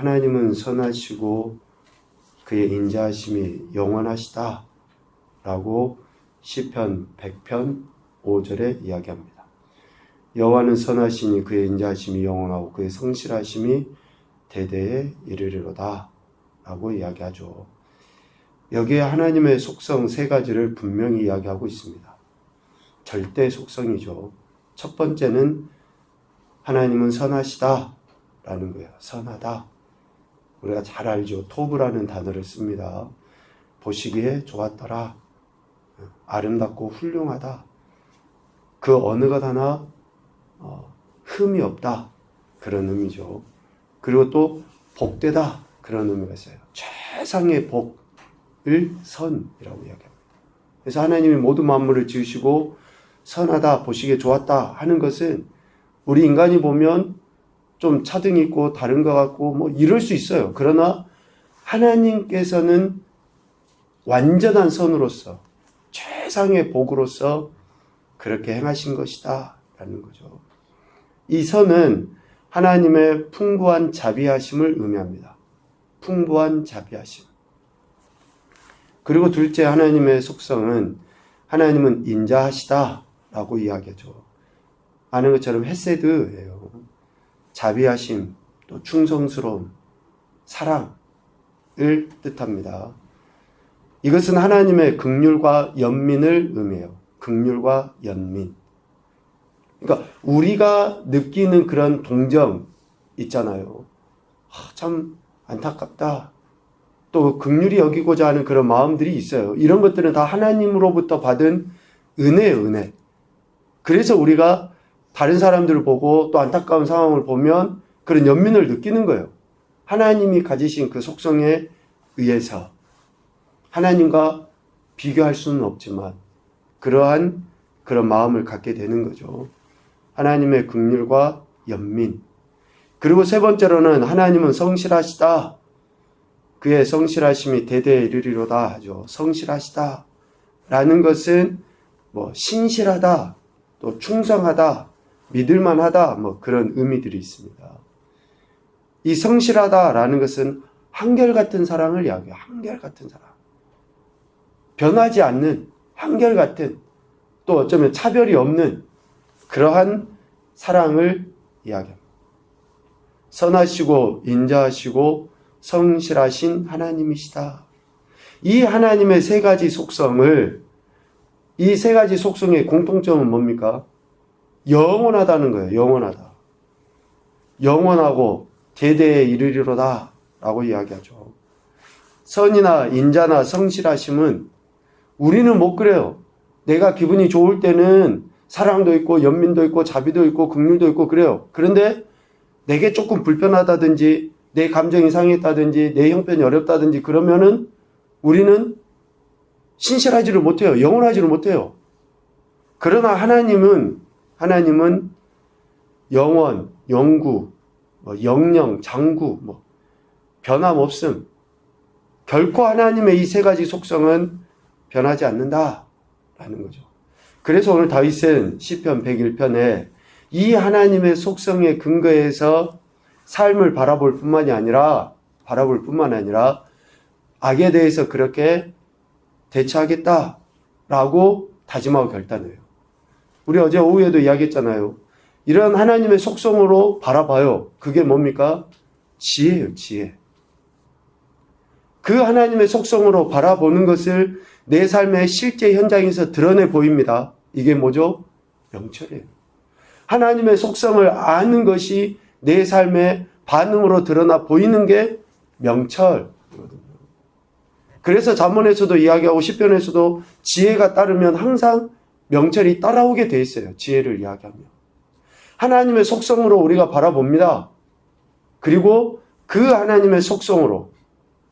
하나님은 선하시고 그의 인자하심이 영원하시다 라고 시편 100편 5절에 이야기합니다. 여호와는 선하시니 그의 인자하심이 영원하고 그의 성실하심이 대대에 이르리로다 라고 이야기하죠. 여기에 하나님의 속성 세 가지를 분명히 이야기하고 있습니다. 절대 속성이죠. 첫 번째는 하나님은 선하시다 라는 거예요. 선하다. 우리가 잘 알죠. 토브라는 단어를 씁니다. 보시기에 좋았더라. 아름답고 훌륭하다. 그 어느 것 하나 흠이 없다. 그런 의미죠. 그리고 또 복되다. 그런 의미가 있어요. 최상의 복을 선이라고 이야기합니다. 그래서 하나님이 모든 만물을 지으시고 선하다, 보시기에 좋았다 하는 것은 우리 인간이 보면 좀 차등이 있고 다른 것 같고 뭐 이럴 수 있어요. 그러나 하나님께서는 완전한 선으로서 최상의 복으로서 그렇게 행하신 것이다 라는 거죠. 이 선은 하나님의 풍부한 자비하심을 의미합니다. 풍부한 자비하심. 그리고 둘째, 하나님의 속성은 하나님은 인자하시다 라고 이야기하죠. 아는 것처럼 헤세드예요. 자비하심, 또 충성스러움, 사랑을 뜻합니다. 이것은 하나님의 긍휼과 연민을 의미해요. 긍휼과 연민. 그러니까 우리가 느끼는 그런 동정 있잖아요. 참 안타깝다. 또 긍휼히 여기고자 하는 그런 마음들이 있어요. 이런 것들은 다 하나님으로부터 받은 은혜예요, 은혜. 그래서 우리가 다른 사람들을 보고 또 안타까운 상황을 보면 그런 연민을 느끼는 거예요. 하나님이 가지신 그 속성에 의해서 하나님과 비교할 수는 없지만 그러한 그런 마음을 갖게 되는 거죠. 하나님의 긍휼과 연민. 그리고 세 번째로는 하나님은 성실하시다. 그의 성실하심이 대대에 이르리로다 하죠. 성실하시다 라는 것은 신실하다, 또 충성하다, 믿을만하다 그런 의미들이 있습니다. 이 성실하다라는 것은 한결같은 사랑을 이야기해요. 한결같은 사랑. 변하지 않는 한결같은, 또 어쩌면 차별이 없는 그러한 사랑을 이야기합니다. 선하시고 인자하시고 성실하신 하나님이시다. 이 하나님의 세 가지 속성을, 이 세 가지 속성의 공통점은 뭡니까? 영원하다는 거예요. 영원하다. 영원하고 대대에 이르리로다 라고 이야기하죠. 선이나 인자나 성실하심은 우리는 못 그래요. 내가 기분이 좋을 때는 사랑도 있고 연민도 있고 자비도 있고 긍휼도 있고 그래요. 그런데 내게 조금 불편하다든지 내 감정이 상했다든지 내 형편이 어렵다든지 그러면은 우리는 신실하지를 못해요. 영원하지를 못해요. 그러나 하나님은 영원, 영구, 영영, 장구, 변함없음. 결코 하나님의 이 세 가지 속성은 변하지 않는다라는 거죠. 그래서 오늘 다윗은 시편 101편에 이 하나님의 속성에 근거해서 삶을 바라볼 뿐만 아니라 악에 대해서 그렇게 대처하겠다라고 다짐하고 결단해요. 우리 어제 오후에도 이야기했잖아요. 이런 하나님의 속성으로 바라봐요. 그게 뭡니까? 지혜예요, 지혜. 그 하나님의 속성으로 바라보는 것을 내 삶의 실제 현장에서 드러내 보입니다. 이게 뭐죠? 명철이에요. 하나님의 속성을 아는 것이 내 삶의 반응으로 드러나 보이는 게 명철이거든요. 그래서 잠언에서도 이야기하고 시편에서도 지혜가 따르면 항상 명철이 따라오게 돼 있어요. 지혜를 이야기하면. 하나님의 속성으로 우리가 바라봅니다. 그리고 그 하나님의 속성으로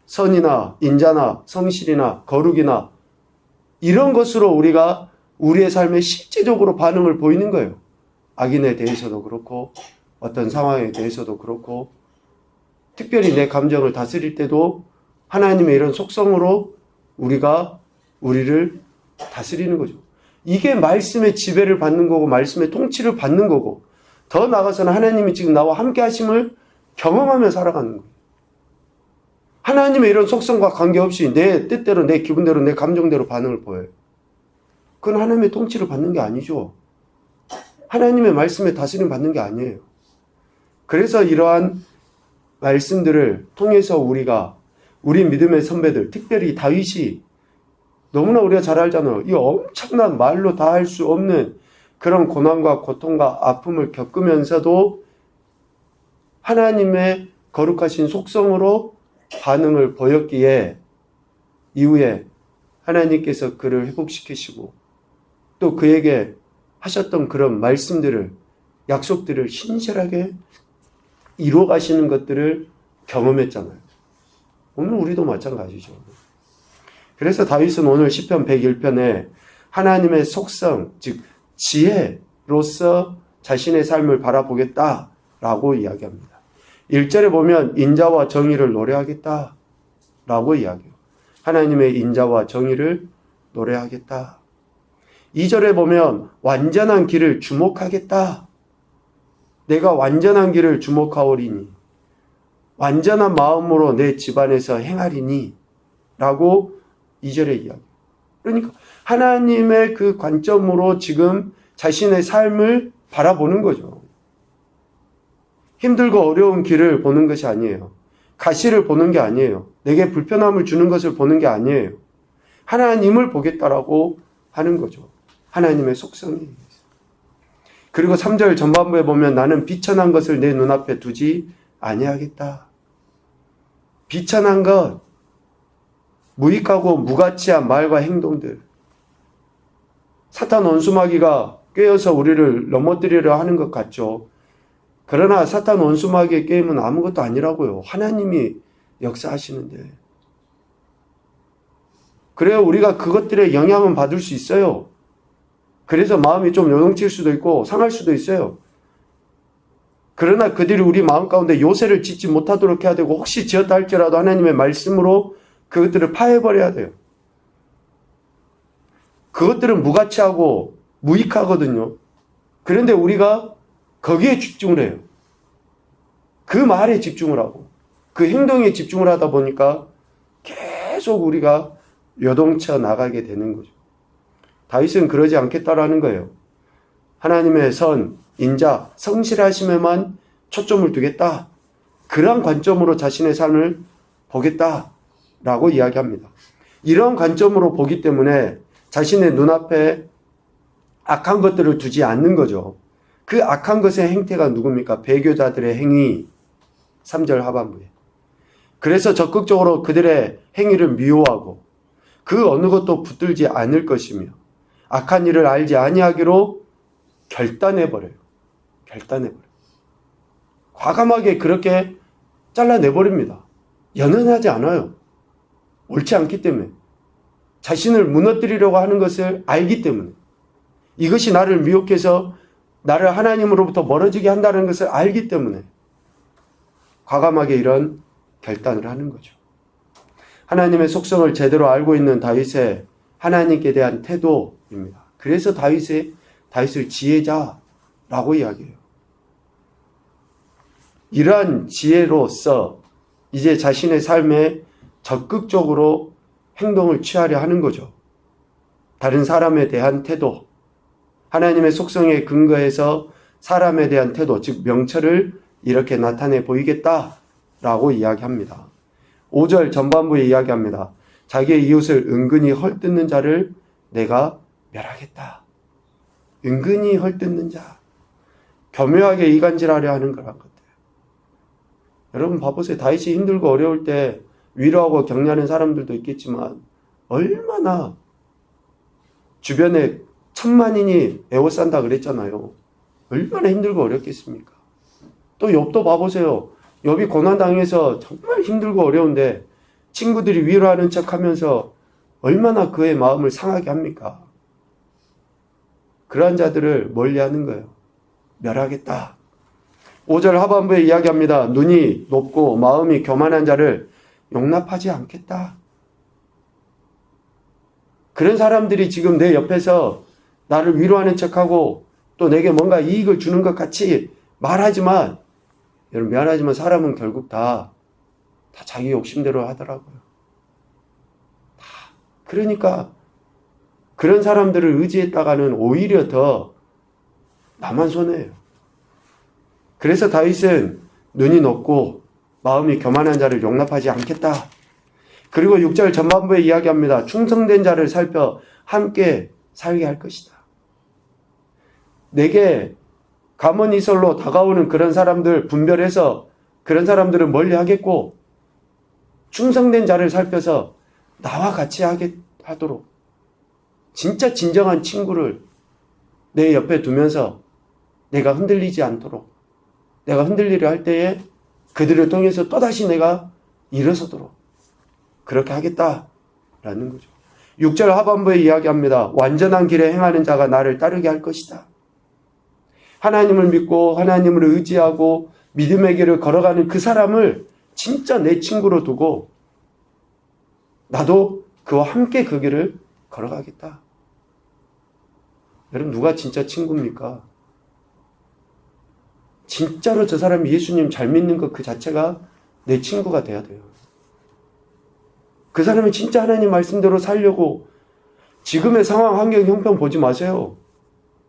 선이나 인자나 성실이나 거룩이나 이런 것으로 우리가 우리의 삶에 실제적으로 반응을 보이는 거예요. 악인에 대해서도 그렇고 어떤 상황에 대해서도 그렇고 특별히 내 감정을 다스릴 때도 하나님의 이런 속성으로 우리가 우리를 다스리는 거죠. 이게 말씀의 지배를 받는 거고 말씀의 통치를 받는 거고 더 나아가서는 하나님이 지금 나와 함께 하심을 경험하며 살아가는 거예요. 하나님의 이런 속성과 관계없이 내 뜻대로, 내 기분대로, 내 감정대로 반응을 보여요. 그건 하나님의 통치를 받는 게 아니죠. 하나님의 말씀에 다스림 받는 게 아니에요. 그래서 이러한 말씀들을 통해서 우리가, 우리 믿음의 선배들, 특별히 다윗이 너무나 우리가 잘 알잖아요. 이 엄청난 말로 다 할 수 없는 그런 고난과 고통과 아픔을 겪으면서도 하나님의 거룩하신 속성으로 반응을 보였기에 이후에 하나님께서 그를 회복시키시고 또 그에게 하셨던 그런 말씀들을, 약속들을 신실하게 이루어 가시는 것들을 경험했잖아요. 오늘 우리도 마찬가지죠. 그래서 다윗은 오늘 시편 101편에 하나님의 속성, 즉 지혜로서 자신의 삶을 바라보겠다라고 이야기합니다. 1절에 보면 인자와 정의를 노래하겠다라고 이야기해요. 하나님의 인자와 정의를 노래하겠다. 2절에 보면 완전한 길을 주목하겠다. 내가 완전한 길을 주목하오리니 완전한 마음으로 내 집안에서 행하리니 라고 2절에 이야기. 그러니까 하나님의 그 관점으로 지금 자신의 삶을 바라보는 거죠. 힘들고 어려운 길을 보는 것이 아니에요. 가시를 보는 게 아니에요. 내게 불편함을 주는 것을 보는 게 아니에요. 하나님을 보겠다라고 하는 거죠. 하나님의 속성이. 그리고 3절 전반부에 보면 나는 비천한 것을 내 눈앞에 두지 아니하겠다. 비천한 것, 무익하고 무가치한 말과 행동들. 사탄 원수마귀가 꿰어서 우리를 넘어뜨리려 하는 것 같죠. 그러나 사탄 원수마귀의 게임은 아무것도 아니라고요. 하나님이 역사하시는데. 그래야 우리가 그것들의 영향은 받을 수 있어요. 그래서 마음이 좀 요동칠 수도 있고 상할 수도 있어요. 그러나 그들이 우리 마음 가운데 요새를 짓지 못하도록 해야 되고 혹시 지었다 할지라도 하나님의 말씀으로 그것들을 파해버려야 돼요. 그것들은 무가치하고 무익하거든요. 그런데 우리가 거기에 집중을 해요. 그 말에 집중을 하고 그 행동에 집중을 하다 보니까 계속 우리가 요동쳐 나가게 되는 거죠. 다윗은 그러지 않겠다라는 거예요. 하나님의 선, 인자, 성실하심에만 초점을 두겠다. 그러한 관점으로 자신의 삶을 보겠다라고 이야기합니다. 이런 관점으로 보기 때문에 자신의 눈앞에 악한 것들을 두지 않는 거죠. 그 악한 것의 행태가 누굽니까? 배교자들의 행위. 3절 하반부에. 그래서 적극적으로 그들의 행위를 미워하고 그 어느 것도 붙들지 않을 것이며 악한 일을 알지 아니하기로 결단해버려요. 결단해버려요. 과감하게 그렇게 잘라내버립니다. 연연하지 않아요. 옳지 않기 때문에. 자신을 무너뜨리려고 하는 것을 알기 때문에. 이것이 나를 미혹해서 나를 하나님으로부터 멀어지게 한다는 것을 알기 때문에 과감하게 이런 결단을 하는 거죠. 하나님의 속성을 제대로 알고 있는 다윗의 하나님께 대한 태도입니다. 그래서 다윗을 지혜자라고 이야기해요. 이러한 지혜로서 이제 자신의 삶에 적극적으로 행동을 취하려 하는 거죠. 다른 사람에 대한 태도, 하나님의 속성에 근거해서 사람에 대한 태도, 즉 명철을 이렇게 나타내 보이겠다라고 이야기합니다. 5절 전반부에 이야기합니다. 자기의 이웃을 은근히 헐뜯는 자를 내가 멸하겠다. 은근히 헐뜯는 자. 교묘하게 이간질하려 하는 그런 것들. 여러분 봐보세요. 다윗이 힘들고 어려울 때 위로하고 격려하는 사람들도 있겠지만 얼마나 주변에 천만인이 에워싼다 그랬잖아요. 얼마나 힘들고 어렵겠습니까? 또 욥도 봐보세요. 욥이 고난당해서 정말 힘들고 어려운데 친구들이 위로하는 척하면서 얼마나 그의 마음을 상하게 합니까? 그러한 자들을 멀리하는 거예요. 멸하겠다. 5절 하반부에 이야기합니다. 눈이 높고 마음이 교만한 자를 용납하지 않겠다. 그런 사람들이 지금 내 옆에서 나를 위로하는 척하고 또 내게 뭔가 이익을 주는 것 같이 말하지만 여러분 미안하지만 사람은 결국 다 다 자기 욕심대로 하더라고요. 그러니까 그런 사람들을 의지했다가는 오히려 더 나만 손해예요. 그래서 다윗은 눈이 높고 마음이 교만한 자를 용납하지 않겠다. 그리고 6절 전반부에 이야기합니다. 충성된 자를 살펴 함께 살게 할 것이다. 내게 가문이설로 다가오는 그런 사람들 분별해서 그런 사람들을 멀리 하겠고, 충성된 자를 살펴서 나와 같이 하도록 진짜 진정한 친구를 내 옆에 두면서 내가 흔들리지 않도록, 내가 흔들리려 할 때에 그들을 통해서 또다시 내가 일어서도록 그렇게 하겠다라는 거죠. 6절 하반부에 이야기합니다. 완전한 길에 행하는 자가 나를 따르게 할 것이다. 하나님을 믿고 하나님을 의지하고 믿음의 길을 걸어가는 그 사람을 진짜 내 친구로 두고 나도 그와 함께 그 길을 걸어가겠다. 여러분, 누가 진짜 친구입니까? 진짜로 저 사람이 예수님 잘 믿는 것 그 자체가 내 친구가 돼야 돼요. 그 사람이 진짜 하나님 말씀대로 살려고 지금의 상황, 환경, 형편 보지 마세요.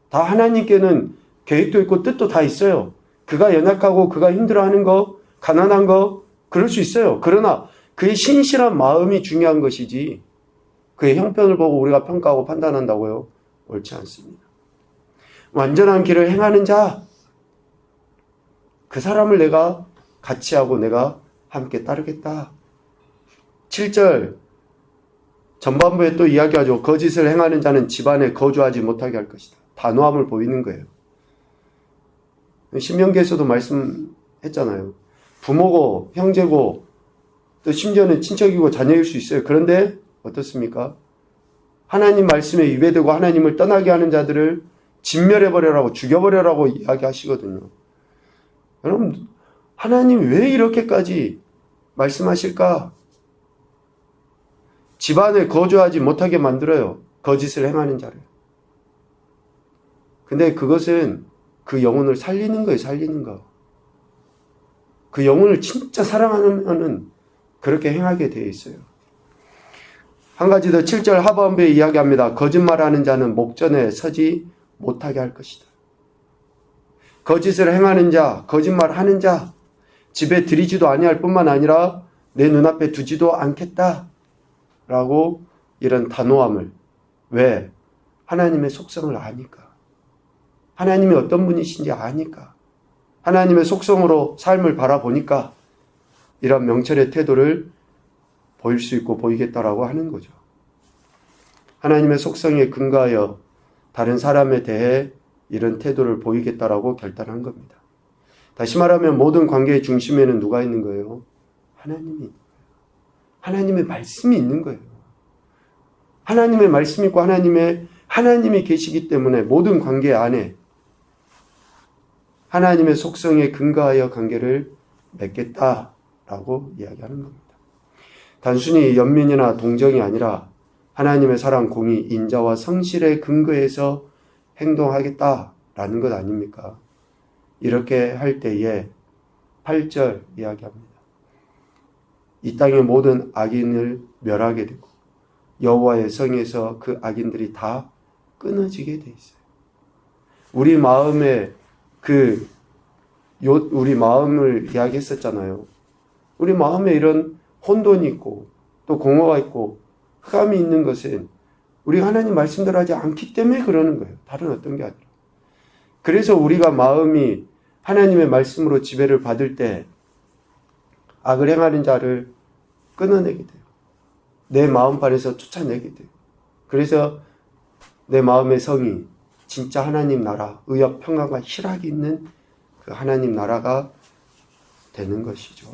다 하나님께는 계획도 있고 뜻도 다 있어요. 그가 연약하고 그가 힘들어하는 거, 가난한 거 그럴 수 있어요. 그러나 그의 신실한 마음이 중요한 것이지 그의 형편을 보고 우리가 평가하고 판단한다고요? 옳지 않습니다. 완전한 길을 행하는 자, 그 사람을 내가 같이 하고 내가 함께 따르겠다. 7절 전반부에 또 이야기하죠. 거짓을 행하는 자는 집안에 거주하지 못하게 할 것이다. 단호함을 보이는 거예요. 신명기에서도 말씀했잖아요. 부모고 형제고 또 심지어는 친척이고 자녀일 수 있어요. 그런데 어떻습니까? 하나님 말씀에 위배되고 하나님을 떠나게 하는 자들을 진멸해버려라고, 죽여버려라고 이야기하시거든요. 여러분, 하나님 왜 이렇게까지 말씀하실까? 집안에 거주하지 못하게 만들어요. 거짓을 행하는 자를. 근데 그것은 그 영혼을 살리는 거예요. 살리는 거. 그 영혼을 진짜 사랑하면은 그렇게 행하게 되어 있어요. 한 가지 더 7절 하반부에 이야기합니다. 거짓말하는 자는 목전에 서지 못하게 할 것이다. 거짓을 행하는 자, 거짓말하는 자, 집에 들이지도 아니할 뿐만 아니라 내 눈앞에 두지도 않겠다 라고 이런 단호함을. 왜? 하나님의 속성을 아니까. 하나님이 어떤 분이신지 아니까. 하나님의 속성으로 삶을 바라보니까 이런 명철의 태도를 보일 수 있고 보이겠다라고 하는 거죠. 하나님의 속성에 근거하여 다른 사람에 대해 이런 태도를 보이겠다라고 결단한 겁니다. 다시 말하면 모든 관계의 중심에는 누가 있는 거예요? 하나님이. 하나님의 말씀이 있는 거예요. 하나님의 말씀이 있고 하나님이 계시기 때문에 모든 관계 안에 하나님의 속성에 근거하여 관계를 맺겠다라고 이야기하는 겁니다. 단순히 연민이나 동정이 아니라 하나님의 사랑, 공의, 인자와 성실에 근거해서 행동하겠다라는 것 아닙니까? 이렇게 할 때에 8절 이야기합니다. 이 땅의 모든 악인을 멸하게 되고 여호와의 성에서 그 악인들이 다 끊어지게 돼 있어요. 우리 마음에 우리 마음을 이야기했었잖아요. 우리 마음에 이런 혼돈이 있고 또 공허가 있고 흑암이 있는 것은 우리가 하나님 말씀대로 하지 않기 때문에 그러는 거예요. 다른 어떤 게 아니라. 그래서 우리가 마음이 하나님의 말씀으로 지배를 받을 때 악을 행하는 자를 끊어내게 돼요. 내 마음판에서 쫓아내게 돼요. 그래서 내 마음의 성이 진짜 하나님 나라, 의협, 평안과 희락이 있는 그 하나님 나라가 되는 것이죠.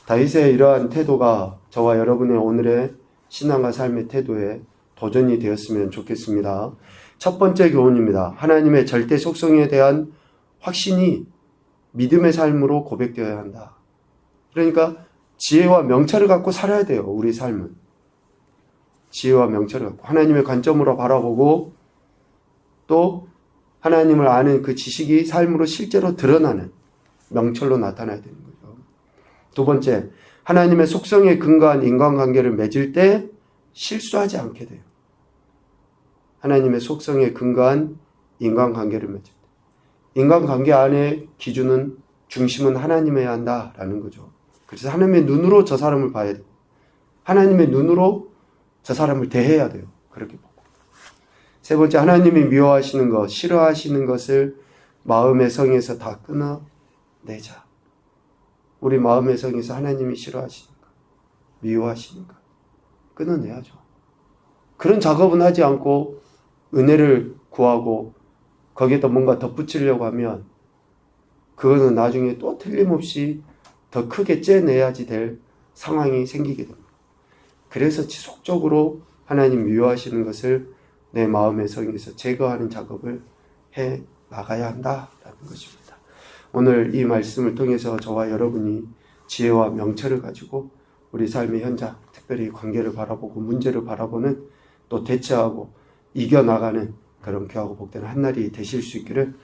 다윗의 이러한 태도가 저와 여러분의 오늘의 신앙과 삶의 태도에 도전이 되었으면 좋겠습니다. 첫 번째 교훈입니다. 하나님의 절대 속성에 대한 확신이 믿음의 삶으로 고백되어야 한다. 그러니까 지혜와 명철을 갖고 살아야 돼요. 우리 삶은. 지혜와 명철을 갖고 하나님의 관점으로 바라보고 또 하나님을 아는 그 지식이 삶으로 실제로 드러나는 명철로 나타나야 되는 거죠. 두 번째, 하나님의 속성에 근거한 인간관계를 맺을 때 실수하지 않게 돼요. 하나님의 속성에 근거한 인간관계를 맺을 때. 인간관계 안에 기준은, 중심은 하나님이어야 한다라는 거죠. 그래서 하나님의 눈으로 저 사람을 봐야 돼요. 하나님의 눈으로 저 사람을 대해야 돼요. 그렇게 보고. 세 번째, 하나님이 미워하시는 것, 싫어하시는 것을 마음의 성에서 다 끊어내자. 우리 마음의 성에서 하나님이 싫어하시는 것, 미워하시는 것 끊어내야죠. 그런 작업은 하지 않고 은혜를 구하고 거기에다 뭔가 덧붙이려고 하면 그거는 나중에 또 틀림없이 더 크게 째내야지 될 상황이 생기게 됩니다. 그래서 지속적으로 하나님 미워하시는 것을 내 마음의 성에서 제거하는 작업을 해 나가야 한다라는 것입니다. 오늘 이 말씀을 통해서 저와 여러분이 지혜와 명철을 가지고 우리 삶의 현장, 특별히 관계를 바라보고 문제를 바라보는, 또 대처하고 이겨나가는 그런 귀하고 복된 한날이 되실 수 있기를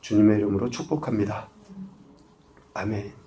주님의 이름으로 축복합니다. 아멘.